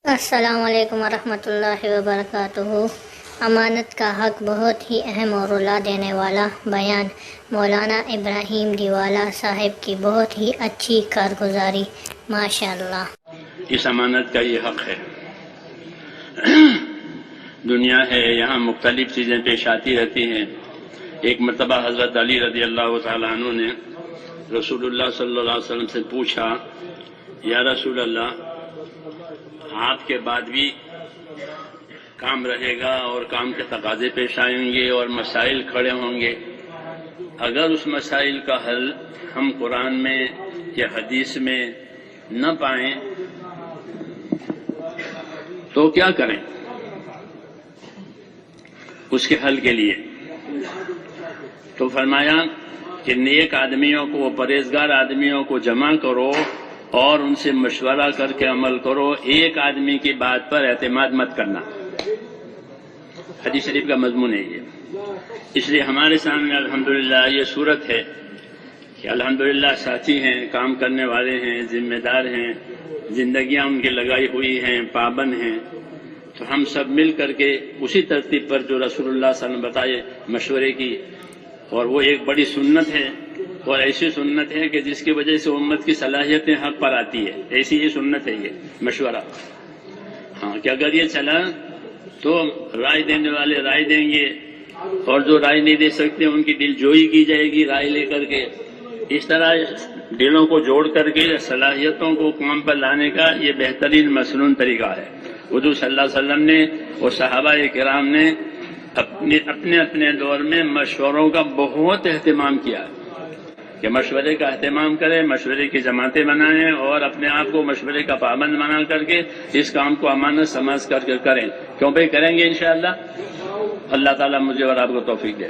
السلام علیکم ورحمۃ اللہ وبرکاتہ۔ امانت کا حق بہت ہی اہم اور رلا دینے والا بیان۔ مولانا ابراہیم دیوالا صاحب کی بہت ہی اچھی کارگزاری، ماشاء اللہ۔ اس امانت کا یہ حق ہے۔ دنیا ہے، یہاں مختلف چیزیں پیش آتی رہتی ہیں۔ ایک مرتبہ حضرت علی رضی اللہ تعالیٰ عنہ نے رسول اللہ صلی اللہ علیہ وسلم سے پوچھا، یا رسول اللہ، آپ کے بعد بھی کام رہے گا اور کام کے تقاضے پیش آئیں گے اور مسائل کھڑے ہوں گے، اگر اس مسائل کا حل ہم قرآن میں یا حدیث میں نہ پائیں تو کیا کریں اس کے حل کے لیے؟ تو فرمایا کہ نیک آدمیوں کو، پرہیزگار آدمیوں کو جمع کرو اور ان سے مشورہ کر کے عمل کرو، ایک آدمی کی بات پر اعتماد مت کرنا۔ حدیث شریف کا مضمون ہے یہ۔ اس لیے ہمارے سامنے الحمدللہ یہ صورت ہے کہ الحمدللہ ساتھی ہیں، کام کرنے والے ہیں، ذمہ دار ہیں، زندگیاں ان کی لگائی ہوئی ہیں، پابند ہیں، تو ہم سب مل کر کے اسی ترتیب پر جو رسول اللہ صلی اللہ علیہ وسلم بتائے مشورے کی، اور وہ ایک بڑی سنت ہے، اور ایسی سنت ہے کہ جس کی وجہ سے امت کی صلاحیتیں حق پر آتی ہے۔ ایسی یہ سنت ہے، یہ مشورہ۔ ہاں کہ اگر یہ چلا تو رائے دینے والے رائے دیں گے، اور جو رائے نہیں دے سکتے ان کی دل جوئی کی جائے گی رائے لے کر کے۔ اس طرح دلوں کو جوڑ کر کے صلاحیتوں کو کام پر لانے کا یہ بہترین مسنون طریقہ ہے۔ حضور صلی اللہ علیہ وسلم نے اور صحابہ کرام نے اپنے دور میں مشوروں کا بہت اہتمام کیا کہ مشورے کا اہتمام کریں، مشورے کی جماعتیں بنائیں اور اپنے آپ کو مشورے کا پابند بنا کر کے اس کام کو امانت سمجھ کر کے کریں۔ کیوں بھائی کریں گے انشاءاللہ۔ اللہ تعالیٰ مجھے اور آپ کو توفیق دے۔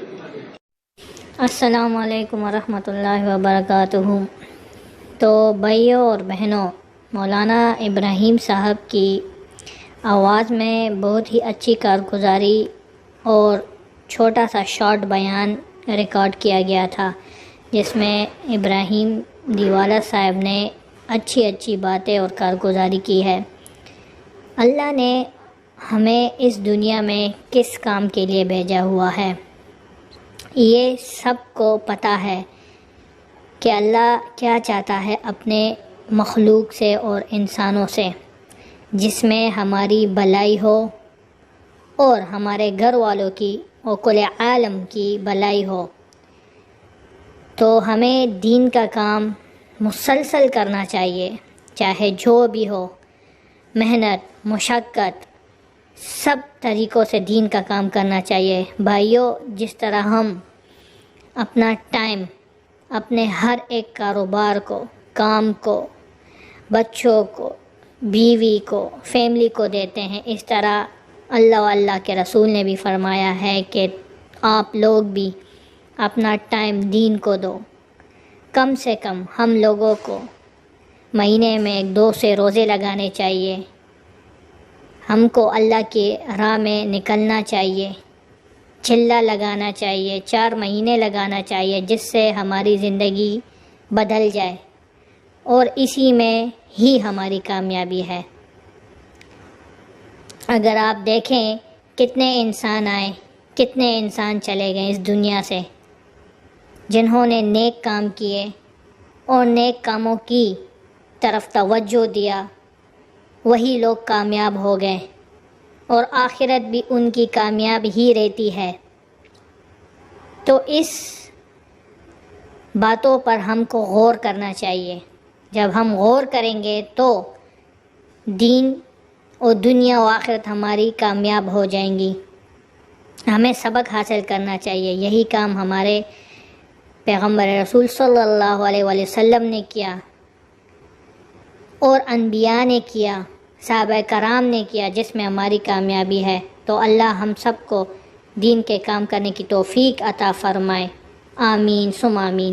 السلام علیکم ورحمۃ اللہ وبرکاتہ۔ تو بھائیوں اور بہنوں، مولانا ابراہیم صاحب کی آواز میں بہت ہی اچھی کارگزاری اور چھوٹا سا شارٹ بیان ریکارڈ کیا گیا تھا، جس میں ابراہیم دیوالا صاحب نے اچھی باتیں اور کارگزاری کی ہے۔ اللہ نے ہمیں اس دنیا میں کس کام کے لیے بھیجا ہوا ہے، یہ سب کو پتہ ہے کہ اللہ کیا چاہتا ہے اپنے مخلوق سے اور انسانوں سے، جس میں ہماری بھلائی ہو اور ہمارے گھر والوں کی اور کل عالم کی بھلائی ہو۔ تو ہمیں دین کا کام مسلسل کرنا چاہیے، چاہے جو بھی ہو، محنت، مشقت، سب طریقوں سے دین کا کام کرنا چاہیے۔ بھائیوں، جس طرح ہم اپنا ٹائم اپنے ہر ایک کاروبار کو، کام کو، بچوں کو، بیوی کو، فیملی کو دیتے ہیں، اس طرح اللہ کے رسول نے بھی فرمایا ہے کہ آپ لوگ بھی اپنا ٹائم دین کو دو۔ کم سے کم ہم لوگوں کو مہینے میں 2 سے روزے لگانے چاہیے، ہم کو اللہ کی راہ میں نکلنا چاہیے، چلہ لگانا چاہیے، 4 مہینے لگانا چاہیے، جس سے ہماری زندگی بدل جائے، اور اسی میں ہی ہماری کامیابی ہے۔ اگر آپ دیکھیں کتنے انسان آئے، کتنے انسان چلے گئے اس دنیا سے، جنہوں نے نیک کام کیے اور نیک کاموں کی طرف توجہ دیا، وہی لوگ کامیاب ہو گئے، اور آخرت بھی ان کی کامیاب ہی رہتی ہے۔ تو اس باتوں پر ہم کو غور کرنا چاہیے۔ جب ہم غور کریں گے تو دین اور دنیا و آخرت ہماری کامیاب ہو جائیں گی۔ ہمیں سبق حاصل کرنا چاہیے۔ یہی کام ہمارے پیغمبر رسول صلی اللہ علیہ وسلم نے کیا، اور انبیاء نے کیا، صحابہ کرام نے کیا، جس میں ہماری کامیابی ہے۔ تو اللہ ہم سب کو دین کے کام کرنے کی توفیق عطا فرمائے۔ آمین ثم آمین۔